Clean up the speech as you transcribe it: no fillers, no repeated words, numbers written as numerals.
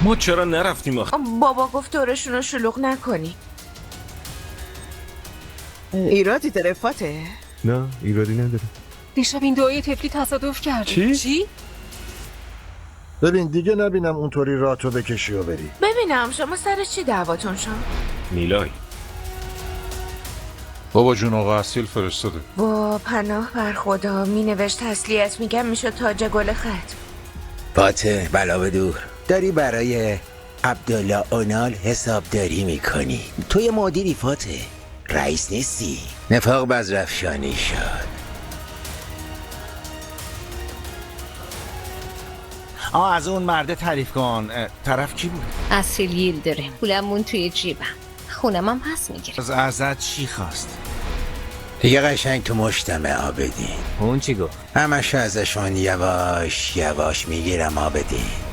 ما چرا نرفتیم آخه؟ بابا گفت دورشون رو شلوغ نکنی. ایرادی داره فاته؟ نه ایرادی نداره. دیشب این دعای طفلی تصادف کرد. چی؟ ببین دیگه نبینم اونطوری راتو بکشی و بری. ببینم شما سر چی دعواتون شد؟ میلای بابا جون آقا اصیل فرستاده. با پناه بر خدا می نوشت تسلیت میگم میشد تاج گل ختم. فاته بلا به دور داری برای عبدالله اونال حسابداری میکنی. تو یه مدیری فاته، رئیس نیستی. نفاق بزرفشانی شد. از اون مرده تعریف کن. طرف کی بود؟ اصیل ییل داره. پولمون توی جیبم. خونم هم پس میگیره. ازت چی خواست؟ دیگه قشنگ تو مشتم آبدین. اون چی گفت؟ همشو ازشون یواش یواش میگیرم آبدین.